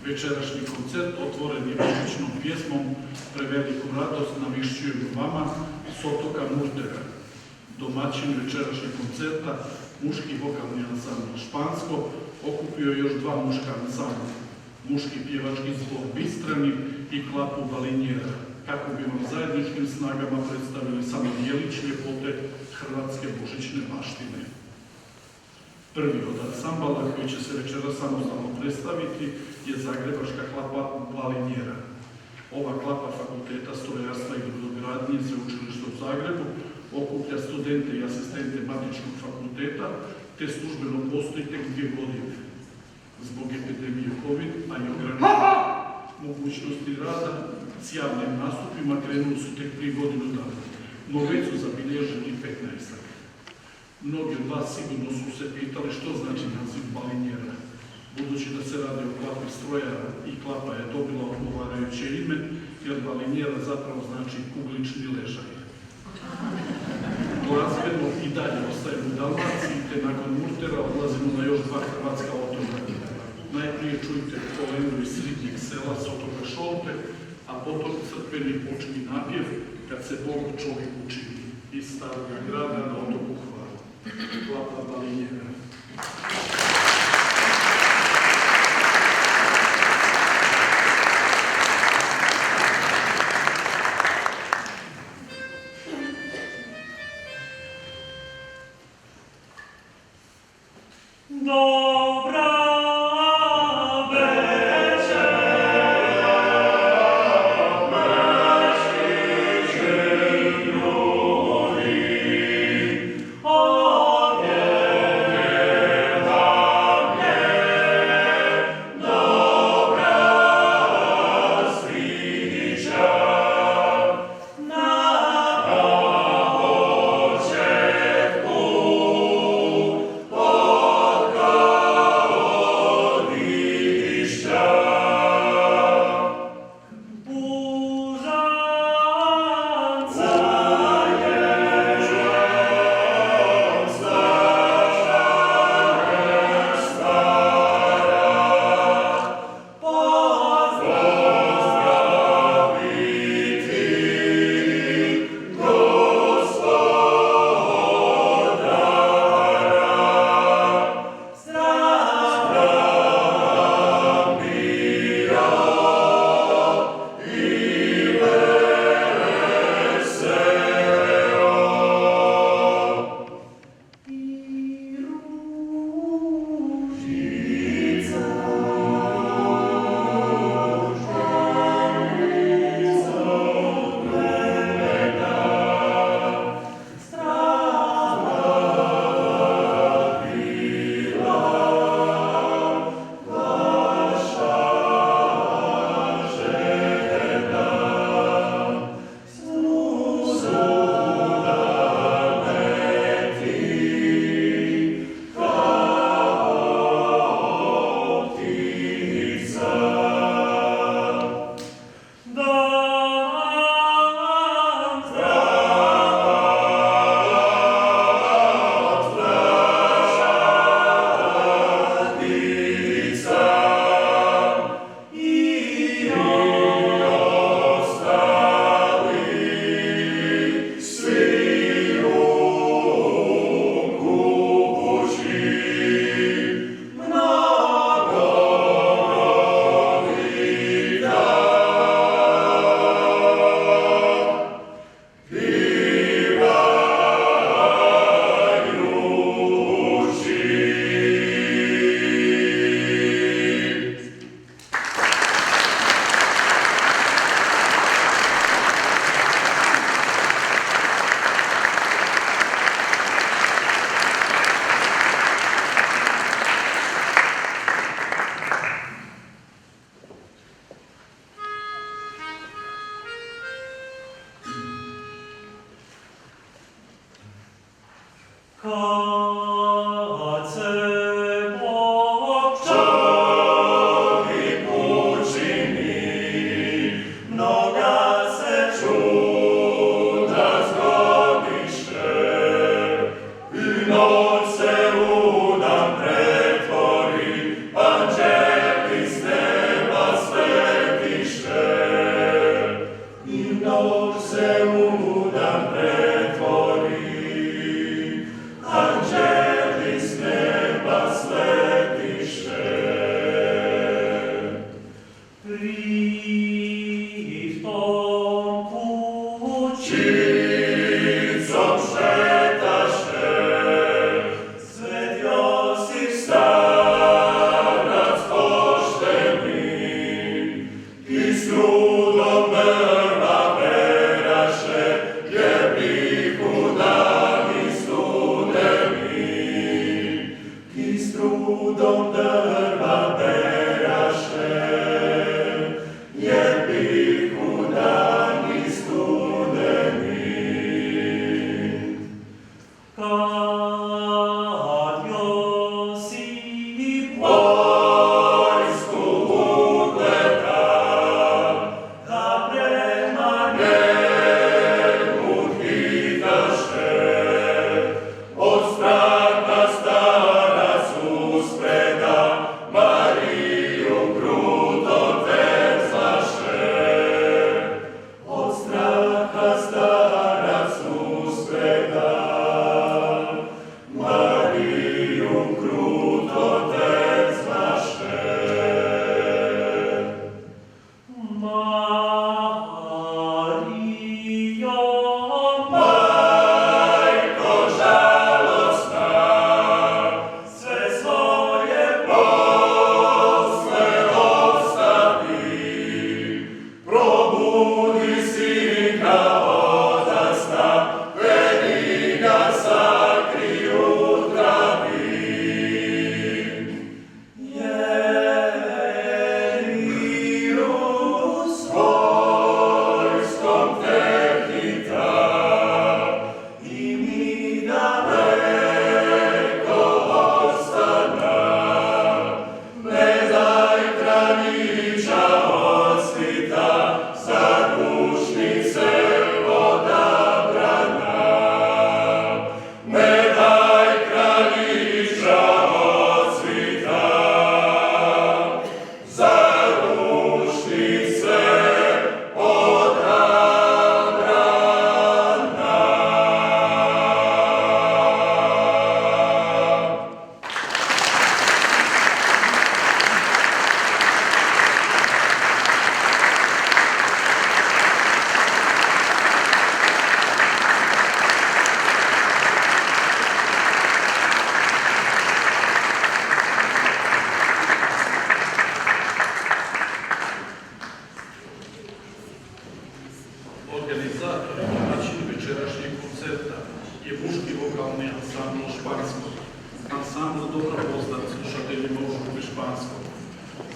Večerašnji koncert otvoren je božićnom pjesmom Preveliku radost navišćujem vama s otoka Murtera. Domaćin večerašnjeg koncerta, muški vokalni ansambl Špansko, okupio još dva muška ansambla, muški pjevački zbor Bistrani i klapu Balinjera, kako bi vam zajedničkim snagama predstavili samo djelić ljepote hrvatske božićne baštine. Prvi od ansambala koji će se večera samostalno predstaviti je zagrebačka klapa Balinjera. Ova klapa Fakulteta strojarstva i brodogradnje Sveučilišta u Zagrebu okuplja studente i asistente Matičnog fakulteta te službeno postoji tek 2 godine. Zbog epidemije COVID, a i ograničenja mogućnosti rada s javnim nastupima krenuli su tek 3 godine dana, no već su zabilježili 15. Mnogi od vas sigurno su se pitali što znači naziv Balinjera. Budući da se radi o klapi strojara i klapa je dobila odgovarajuće ime, jer Balinjera zapravo znači kuglični ležaj. Glazbeno i dalje ostajemo u Dalmaciji, te nakon Murtera odlazimo na još 2 hrvatska otoka. Najprije čujte kolendu iz Sridnjeg sela s otoka Šolte, a potom crkveni počni napjev kad se Bog čovjek učini iz Starog grada na otoku Hvaru. Klapa Balinjera. Oh, yeah.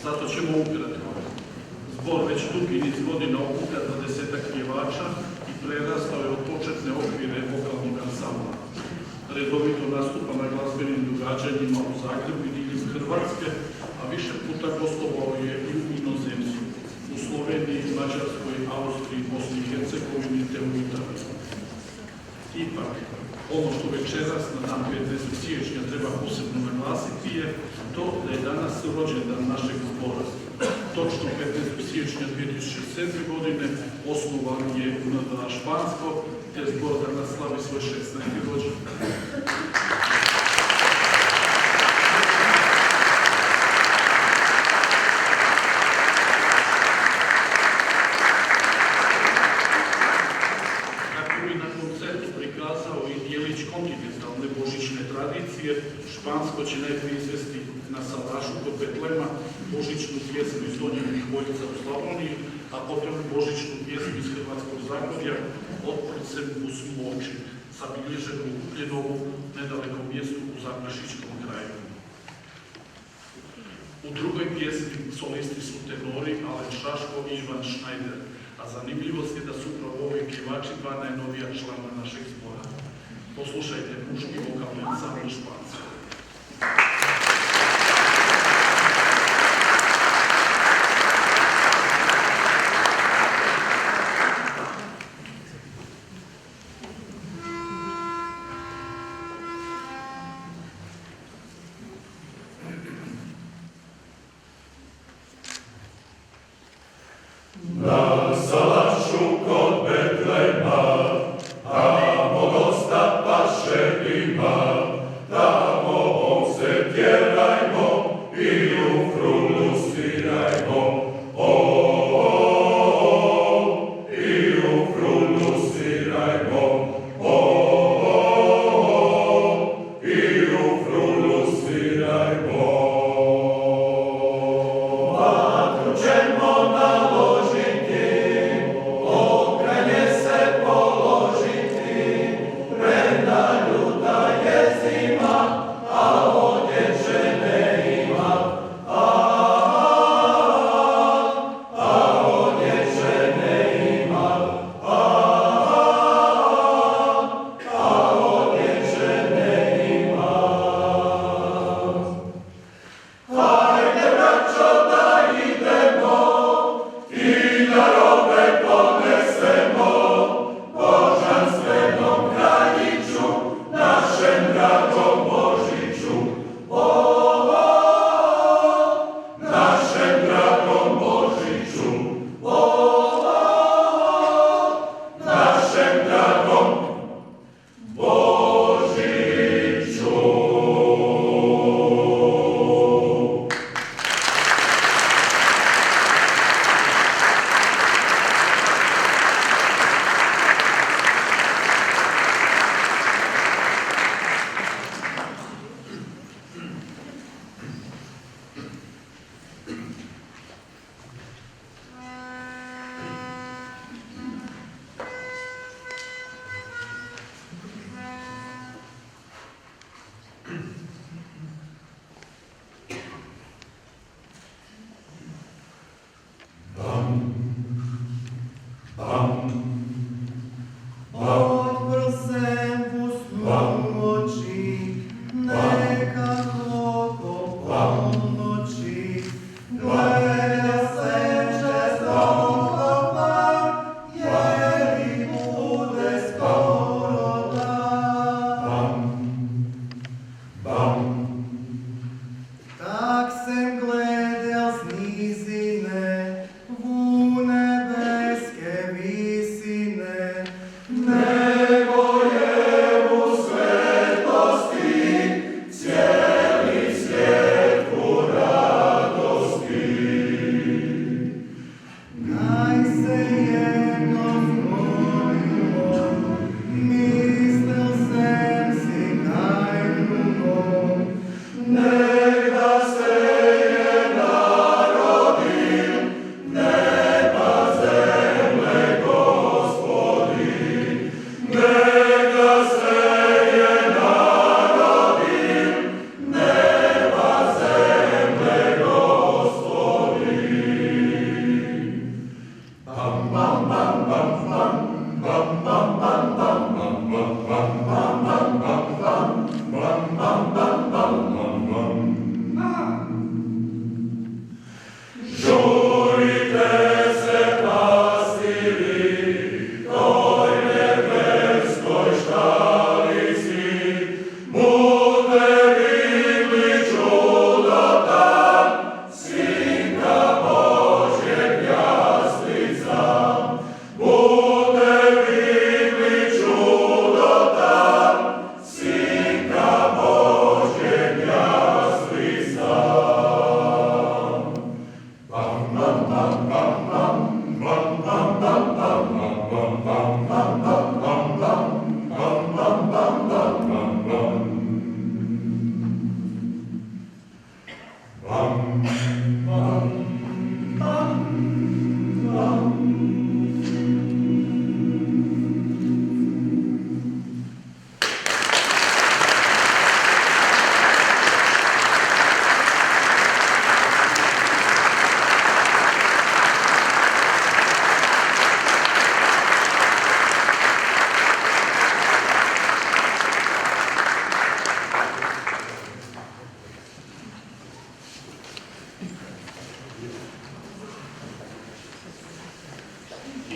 Zato ćemo ukratko. Zbor već dugi niz godina okuplja 20-ak pjevača i prerastao je od početne okvire vokalnog ansambla. Redovito nastupa na glazbenim događanjima u Zagrebu i diljem Hrvatske, a više puta gostovao je i u inozemstvu, u Sloveniji, Mađarskoj, Austriji, Bosni i Hercegovini te u Italiji. Ipak, ono što večeras na dan 15. siječnja treba posebno naglasiti je to da je danas rođendan našeg zbora. Točno 15. siječnja 2007. godine osnovan je u NDA Špansko, te zbor danas slavi svoj 16. rođendan. Kontinentalne božićne tradicije, Špansko će najprije izvesti na salašu kod Betlema božićnu pjesmu iz Donjeg Miholjca u Slavoniji, a potom božićnu pjesmu iz Hrvatskog Zagorja Otprcem u Smoči, zabilježenu u Ugljenovu, nedalekom mjestu u Zaprešićkom kraju. U drugoj pjesmi solisti su tenori Alen Šaško i Ivan Šnajder, a zanimljivost je da su upravo ovi pjevači dva najnovija člana našeg zbora. Poslušajte muški vokalni ansambl Špansko. Na salašu kod Betlema, tamo dosta paše ima, tamo on se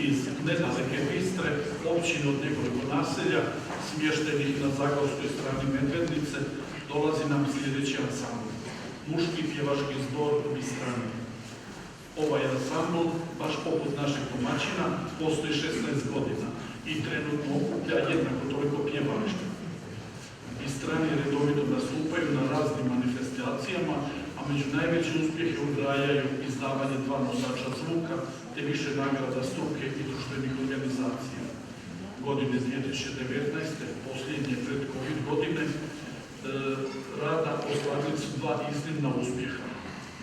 iz nedaleke Bistre, općine od nekoliko naselja, smještenih na zagorskoj strani Medvednice, dolazi nam sljedeći ansambl. Muški pjevački zbor Bistrani. Ovaj ansambl, baš poput našeg domaćina, postoji 16 godina i trenutno okuplja jednako toliko pjevališta. Bistrani redovito nastupaju na raznim manifestacijama, a među najveće uspjehe ubrajaju izdavanje 2 nosača zvuka te više nagrada struke i društvenih organizacija. Godine 2019. posljednje pred COVID godine rada ostvarili su 2 iznimna uspjeha.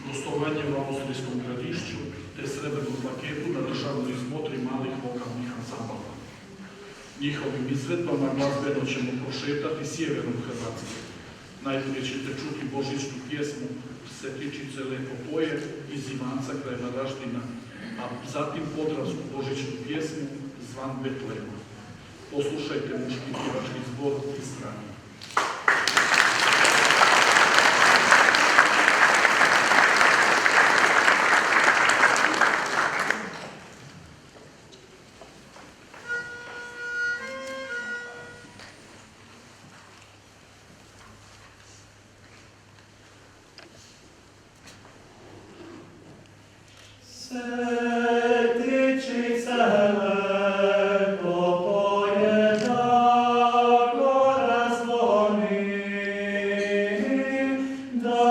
Gostovanje u Austrijskom Gradišću te srebrnu plaketu na državnoj izmotri malih vokalnih ansambala. Njihovim izvedbama glazbeno ćemo prošetati sjeverom Hrvatske. Najprije ćete čuti božićnu pjesmu Setičice lepo poje iz Ivanca kraj Varaždina, a zatim podravsku božićnu pjesmu Zvan Betlema. Poslušajte muški pjevački zbor Bistrani. Setičice lepo poje, da gora zvoni, da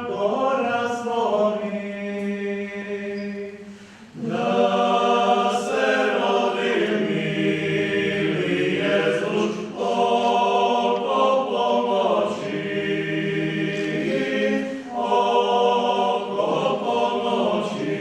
gora zvoni, da se rodi mili Jezus, oko pomoći, oko pomoći.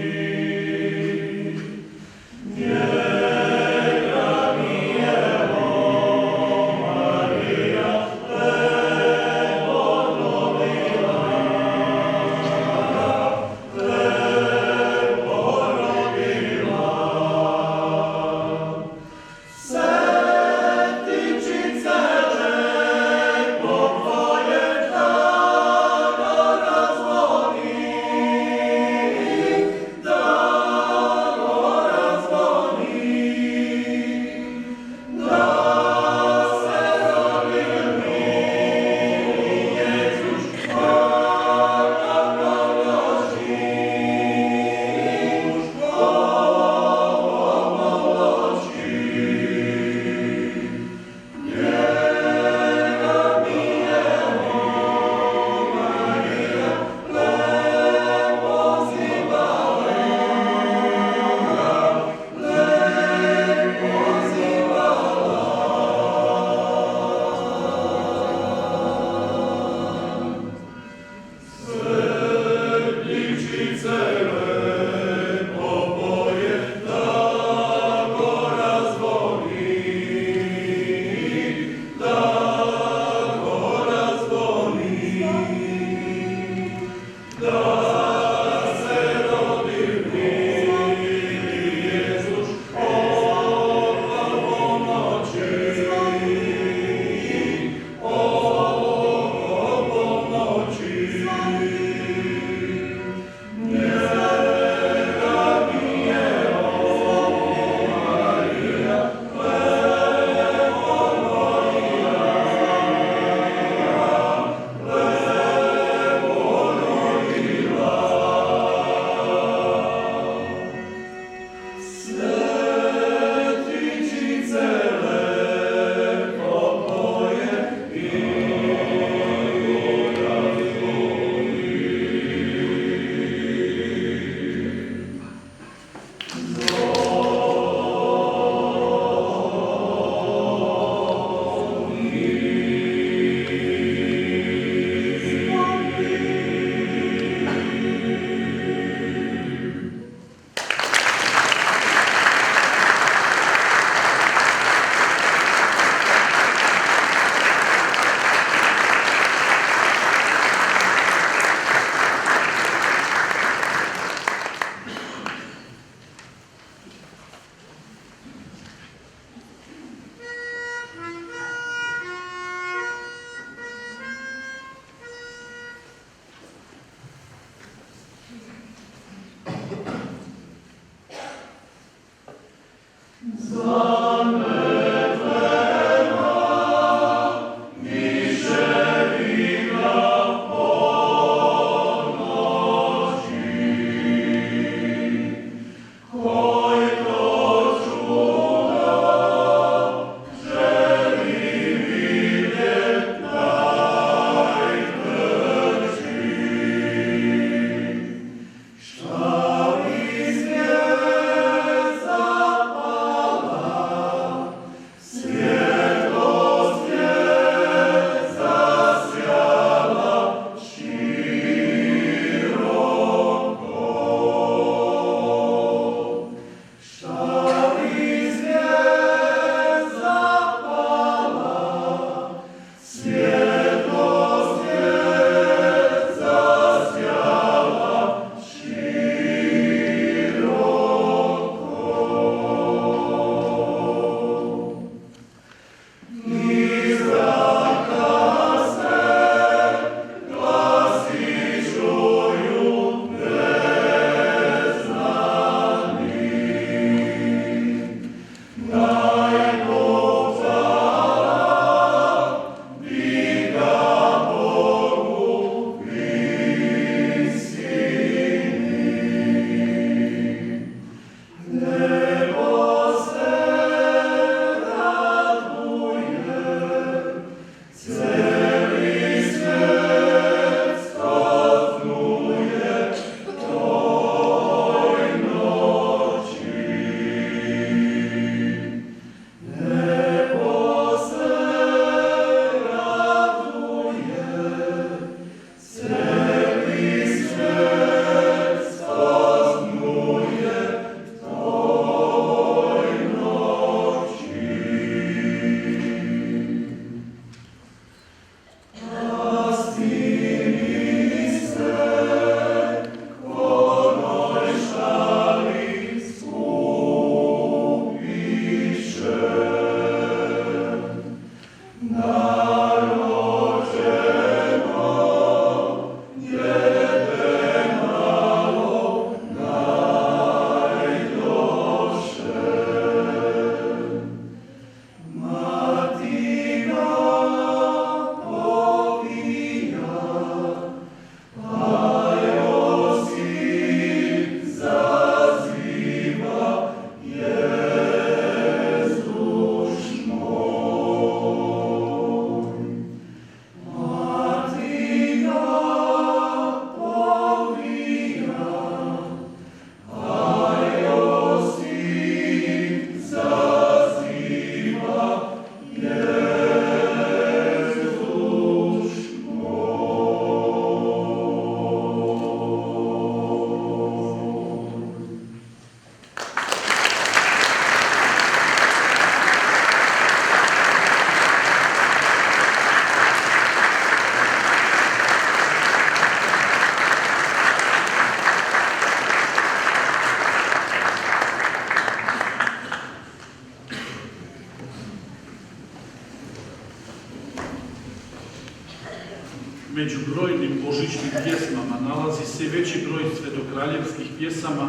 Među brojnim božićnim pjesmama nalazi se veći broj svetokraljevskih pjesama,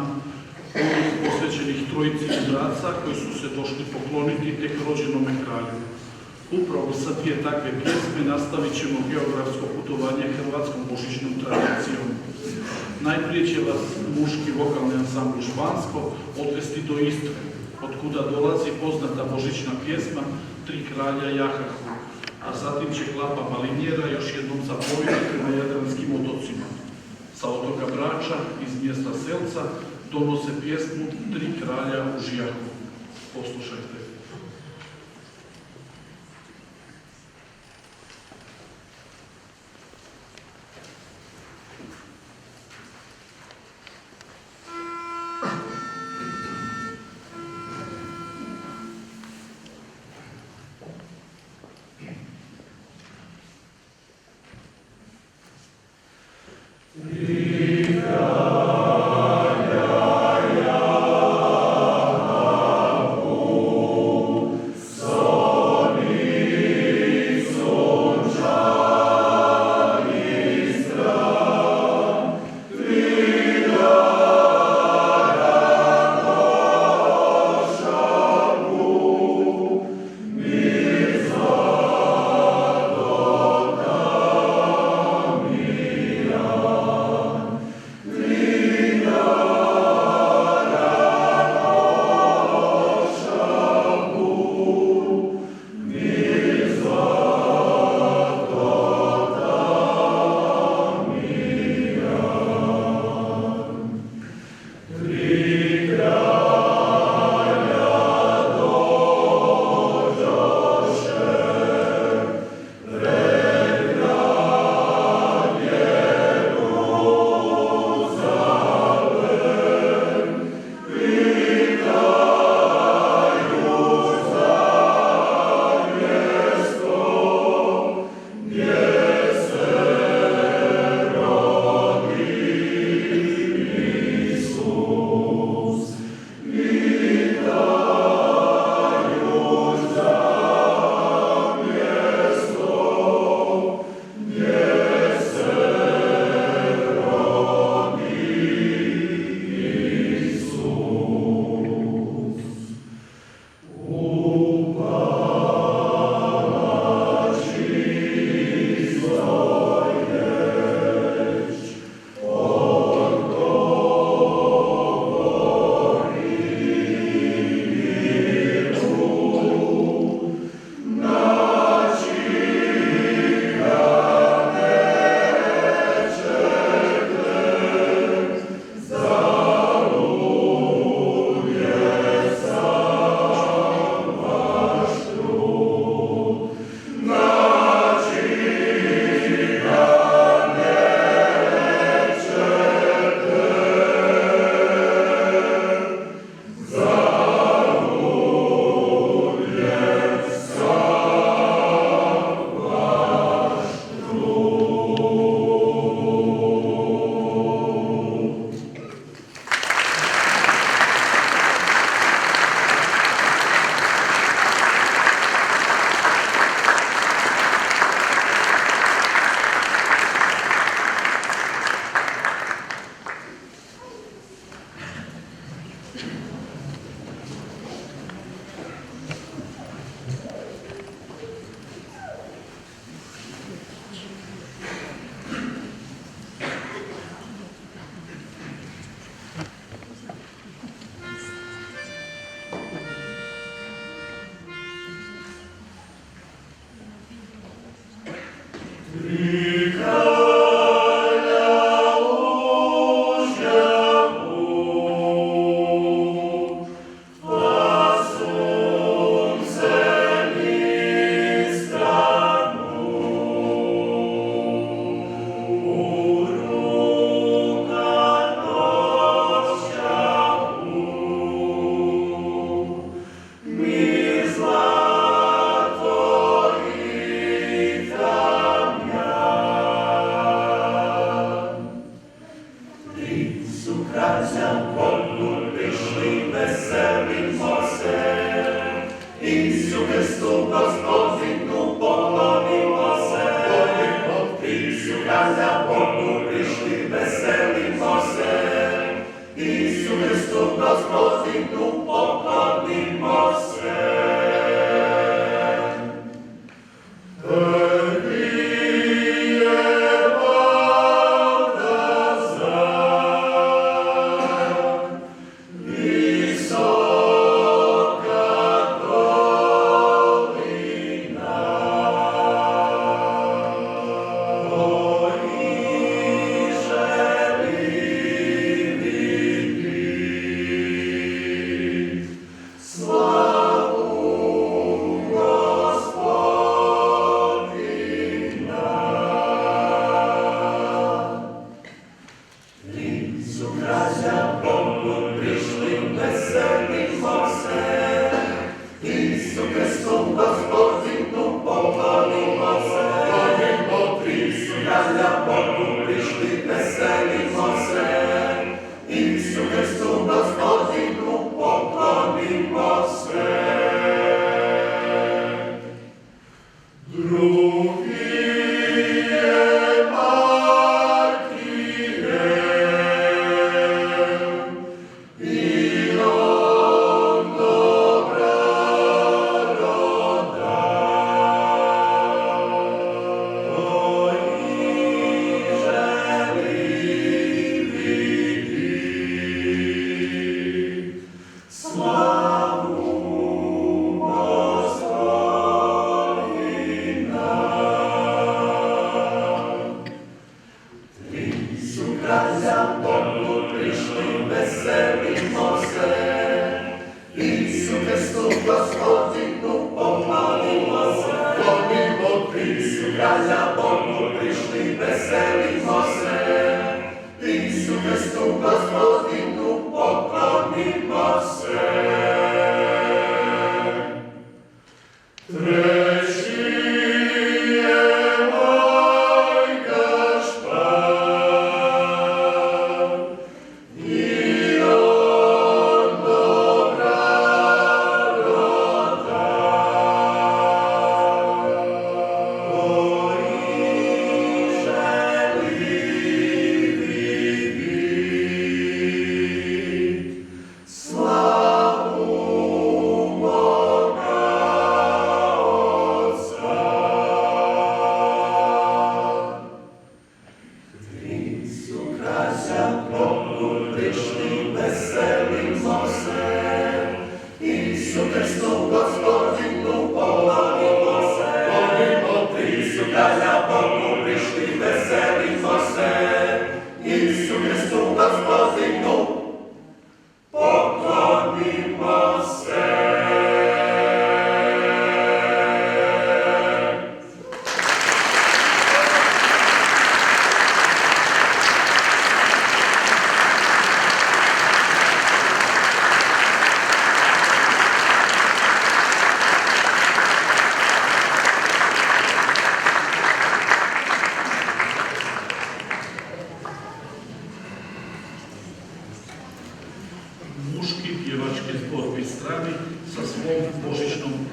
onih posvećenih trojici mudraca koji su se došli pokloniti tek rođenome kralju. Upravo sa dvije takve pjesme nastavit ćemo geografsko putovanje hrvatskom božićnom tradicijom. Najprije će vas muški vokalni ansambl Špansko odvesti do Istre, od kuda dolazi poznata božićna pjesma Tri kralja jahahu, a zatim će klapa Malinjera još jednom zapojiti prema jadranskim otocima. Sa otoka Brača iz mjesta Selca donose pjesmu Tri kralja u žijahu. Poslušajte.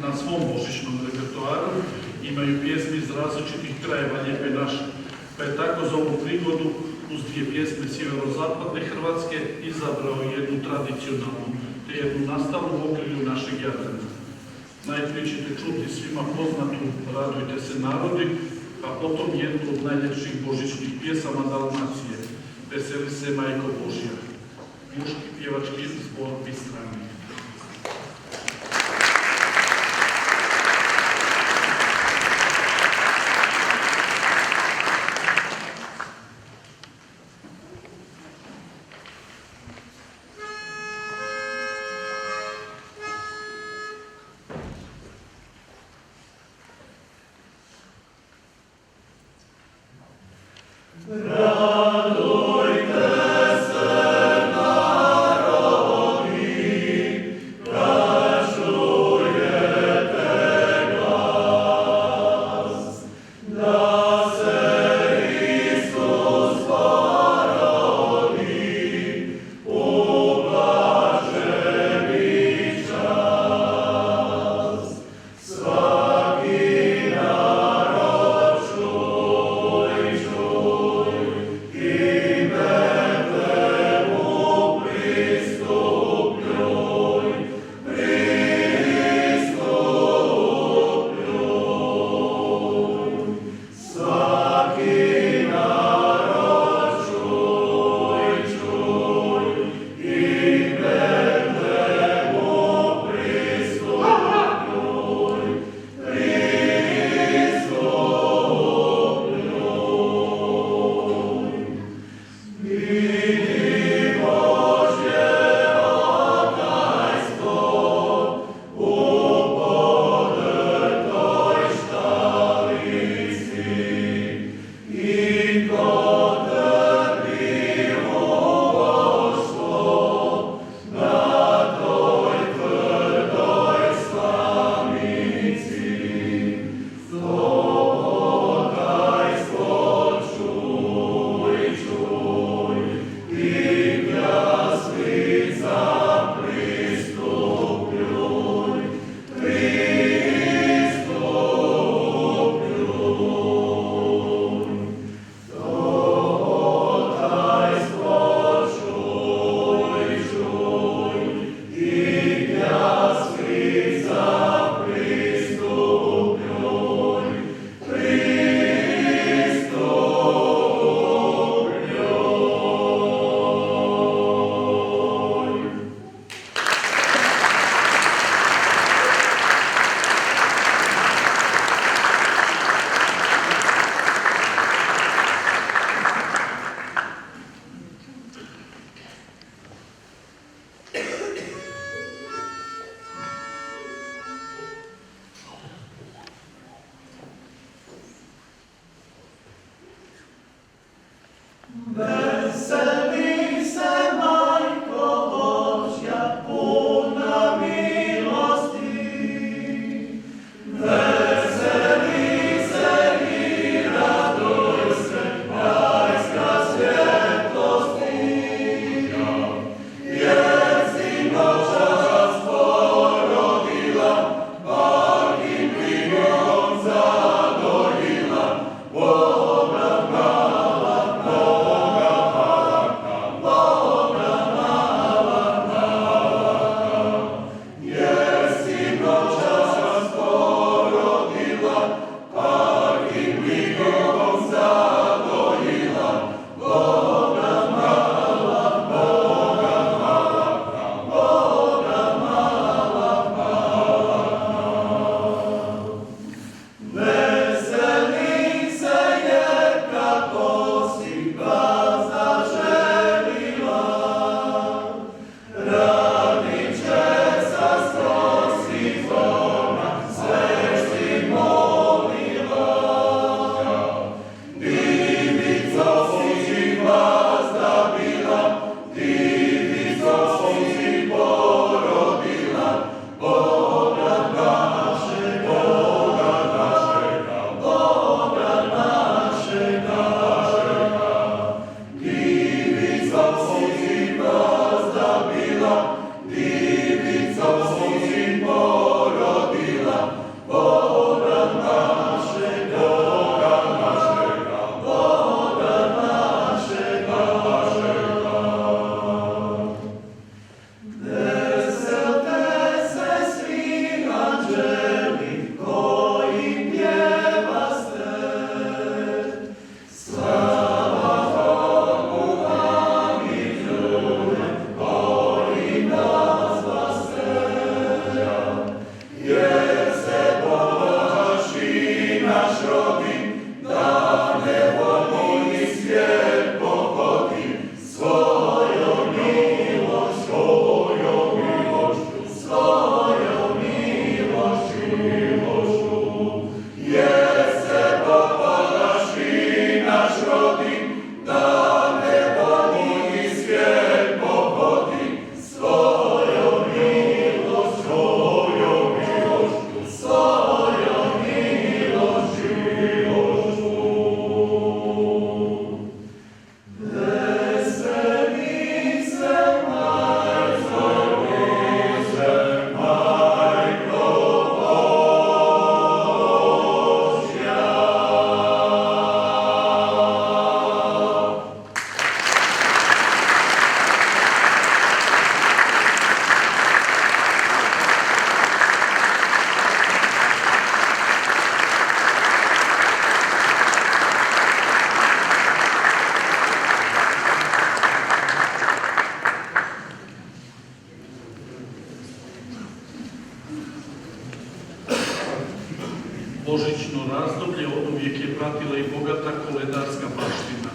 Na svom božićnom repertoaru imaju pjesme iz različitih krajeva Lijepe naše, pa je tako za ovu prigodu uz dvije pjesme sjeverozapadne Hrvatske izabrao jednu tradicionalnu te jednu nastalu u okrilju našeg Jadrana. Najprije ćete čuti svima poznatu Radujte se narodi, a potom jednu od najljepših božićnih pjesama Dalmacije, Veseli se Majko Božja, muški pjevački zbor Bistrani. Radujte se narodi, Božićno razdoblje oduvijek je pratila i bogata koledarska baština.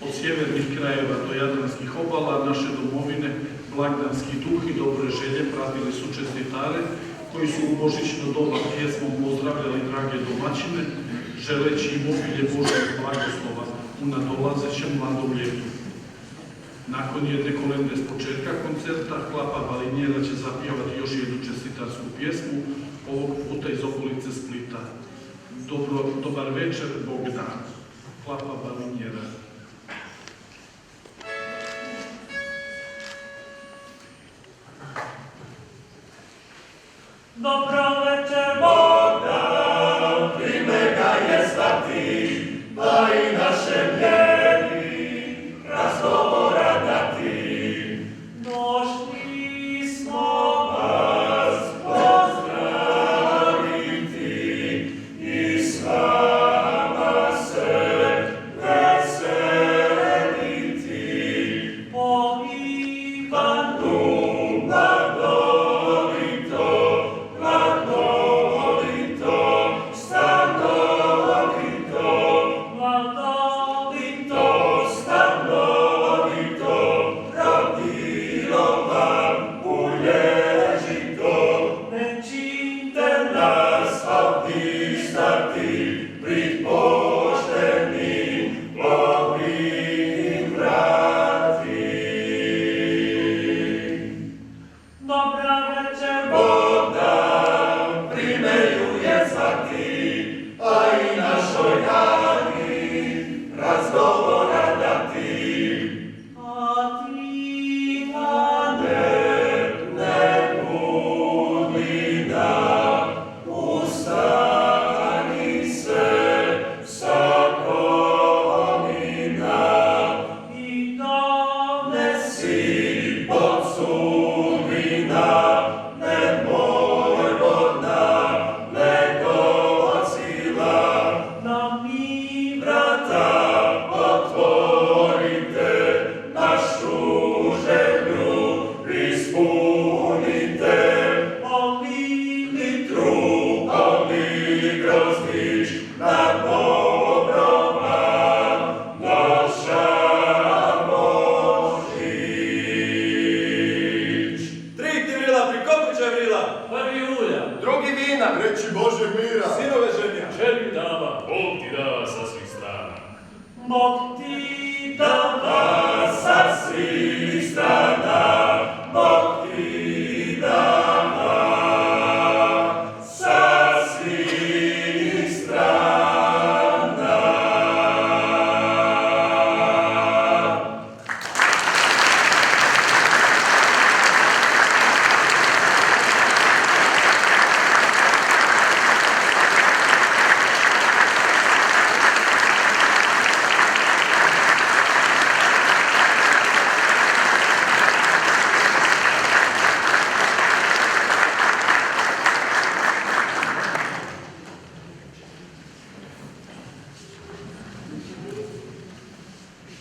Od sjevernih krajeva do jadranskih obala naše domovine blagdanski duh i dobre želje pratili su čestitare koji su u božićno doba pjesmom pozdravljali drage domaćine, želeći im obilje Božjeg blagoslova u nadolazećem mladom ljetu. Nakon jedne kolende s početka koncerta, Klapa Balinjera će zapjevati još jednu čestitarsku pjesmu, ovog puta iz okolice Splita. Dobar večer, Bog da. Klapa Balinjera. Dobro večer, Bog da, prime ga je svati, pa i našem vjeri razgovora dati. Došli smo vas pozdraviti i s vama se veseliti. Po Ivanu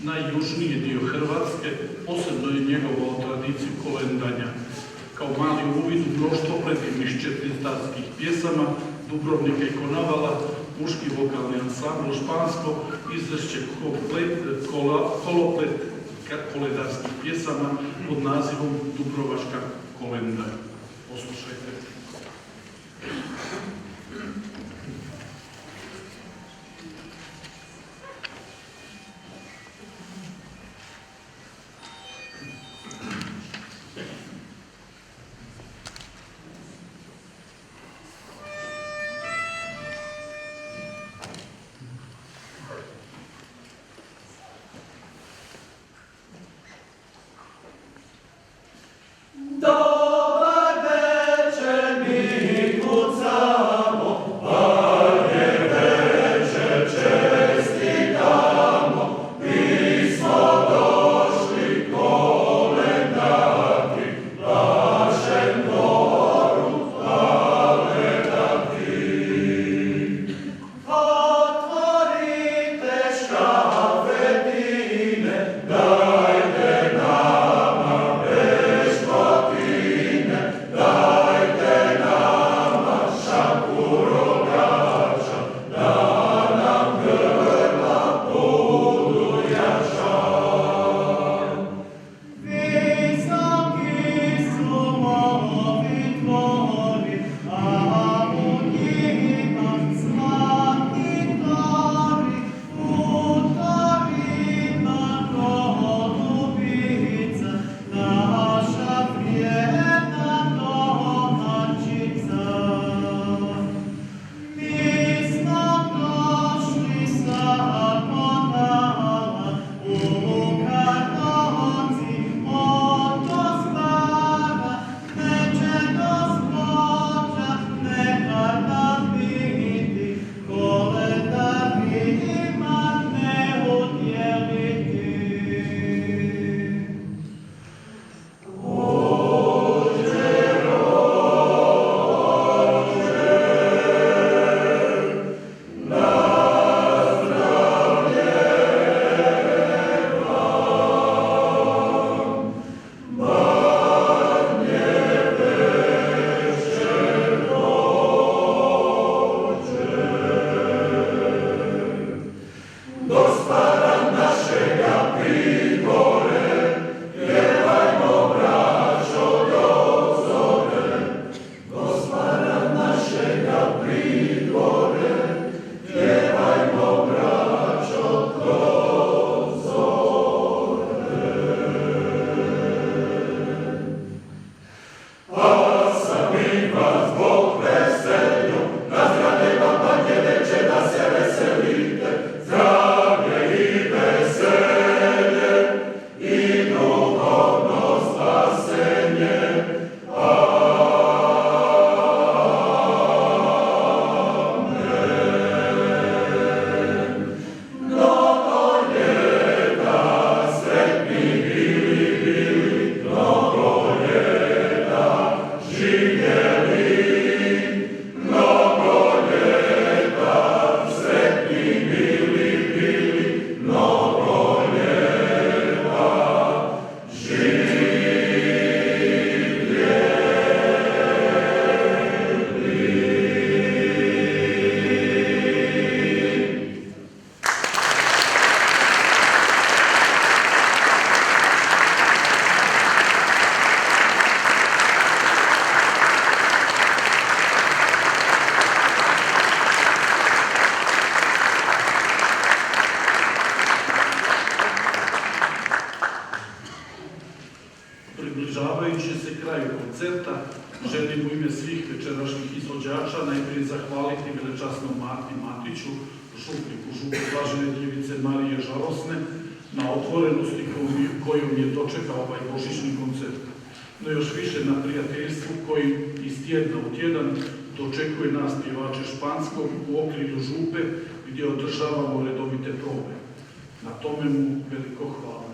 najjužniji dio Hrvatske posebno je njegovao tradiciju kolendanja. Kao mali uvid u mnoštvo predivnih četiritarskih pjesama Dubrovnika i Konavala, muški vokalni ansambl Špansko izvešće koloplet koledarskih pjesama pod nazivom Dubrovačka kolenda. Poslušajte. Dobar večer, mi kucamo, približavajući se kraju koncerta, želim u ime svih večerašnjih izvođača najprije zahvaliti velečasnom Marti Matiću, župniku Župe Blažene Djevice Marije Žalosne, na otvorenosti kojom je dočekao ovaj božićni koncert. No još više na prijateljstvu koji iz tjedna u tjedan dočekuje nas pjevače španskog u okrilju Župe gdje održavamo redovite probe. Na tome mu veliko hvala.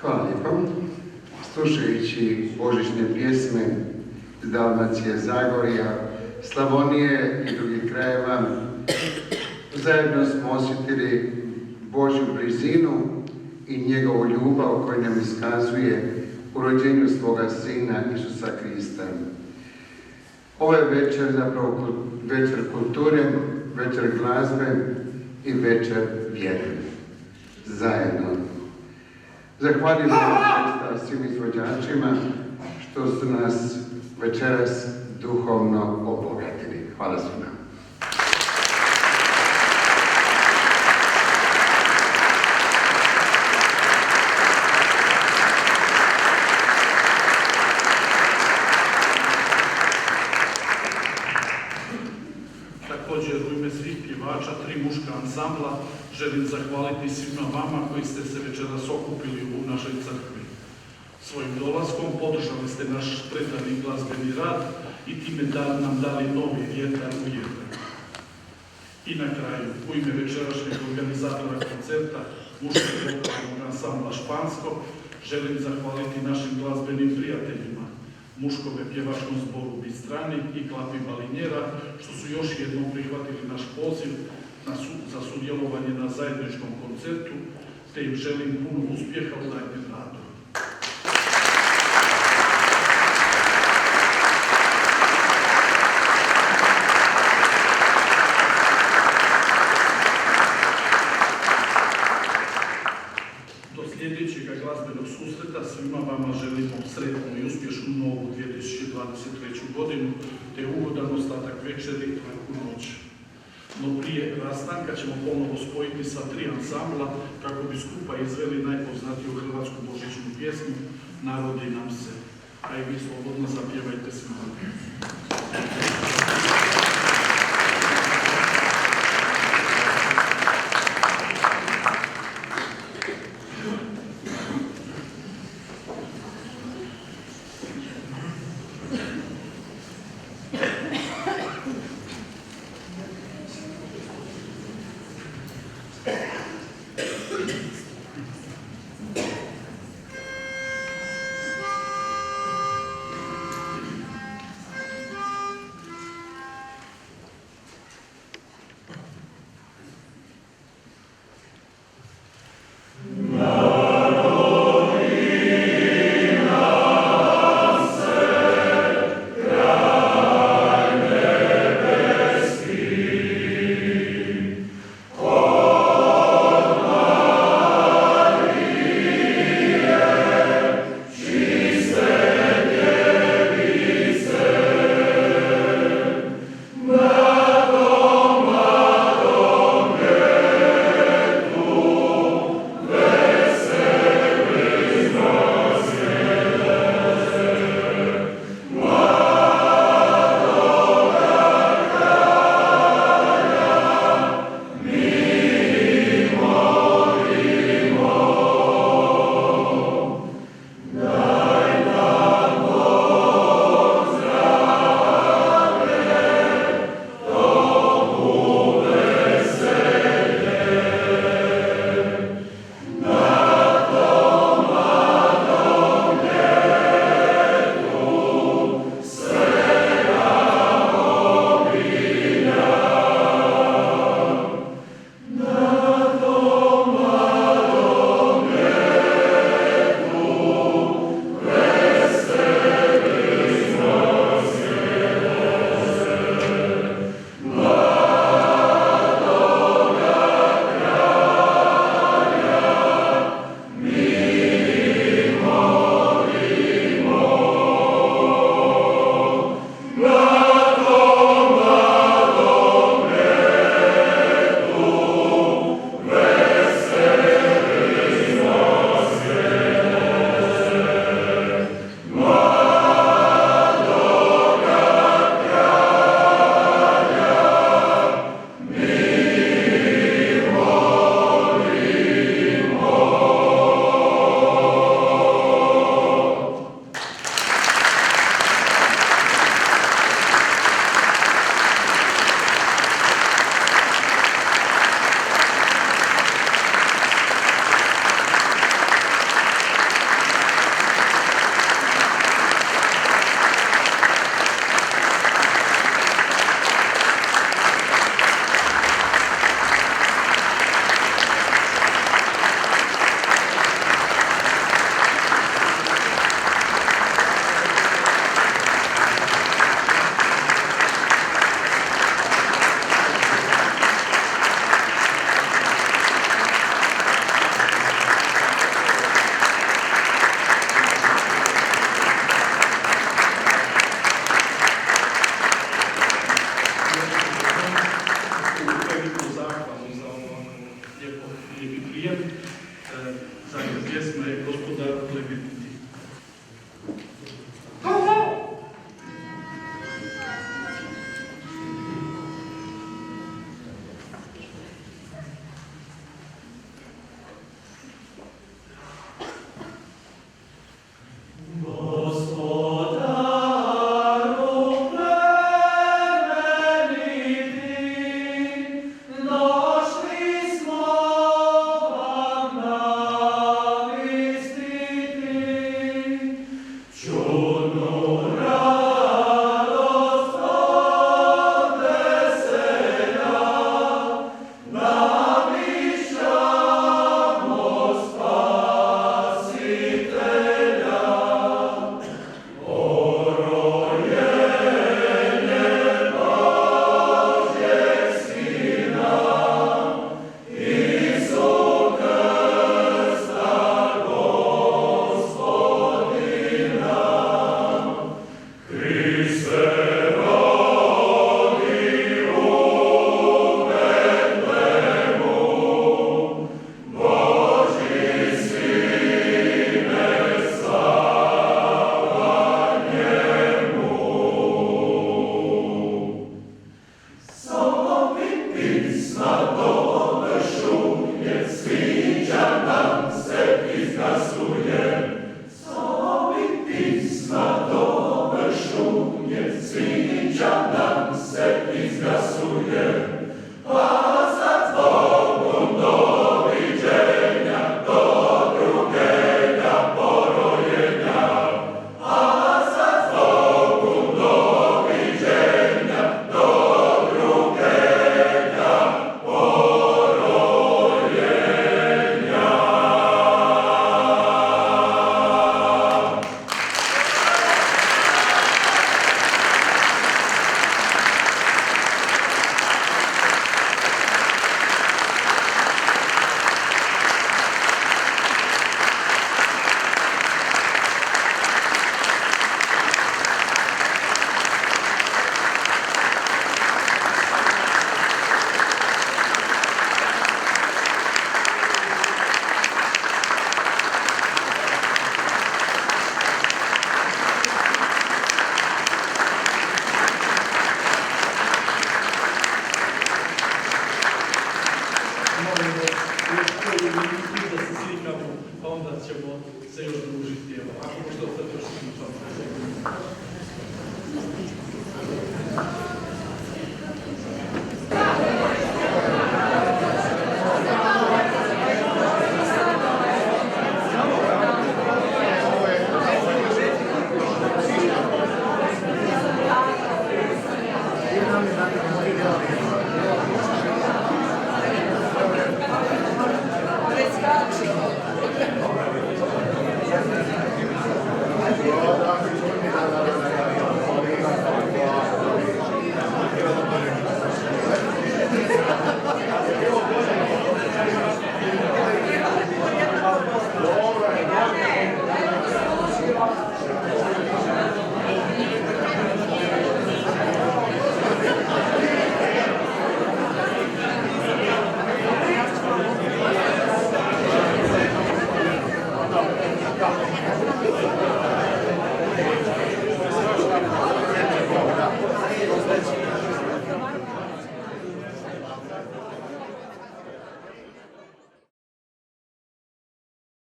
Hvala lijepo. Slušajući božićne pjesme iz Dalmacije, Zagorja, Slavonije i drugih krajeva, zajedno smo osjetili Božju blizinu i njegovu ljubav koju nam iskazuje u rođenju svoga Sina Isusa Krista. Ovo je večer, zapravo večer kulture, večer glazbe i večer vjere. Zajedno. Zahvaljujem svim izvođačima što su nas večeras duhovno obogatili. Hvala svima. Također u ime svih pjevača, 3 muška ansambla, želim zahvaliti svima vama koji ste se večeras okupili u našoj crkvi. Svojim dolaskom podržali ste naš predani glazbeni rad i time nam dali novi vjetar u jedre. I na kraju, u ime večerašnjeg organizatora koncerta muškog vokalnog ansambla Špansko, želim zahvaliti našim glazbenim prijateljima, muškome pjevačkom zboru Bistrani i Klapi Balinjera, što su još jednom prihvatili naš poziv za sudjelovanje na zajedničkom koncertu, te im želim puno uspjeha u daljnjem radu. Do sljedećeg glazbenog susreta svima vama želimo sretnu i uspješnu novu 2023. godinu, te ugodan ostatak večeri i laku noć. No prije rastanka ćemo ponovo spojiti sa 3 ansambla kako bi skupa izveli najpoznatiju hrvatsku božićnu pjesmu Narodi nam se. A i vi slobodno zapjevajte s nama.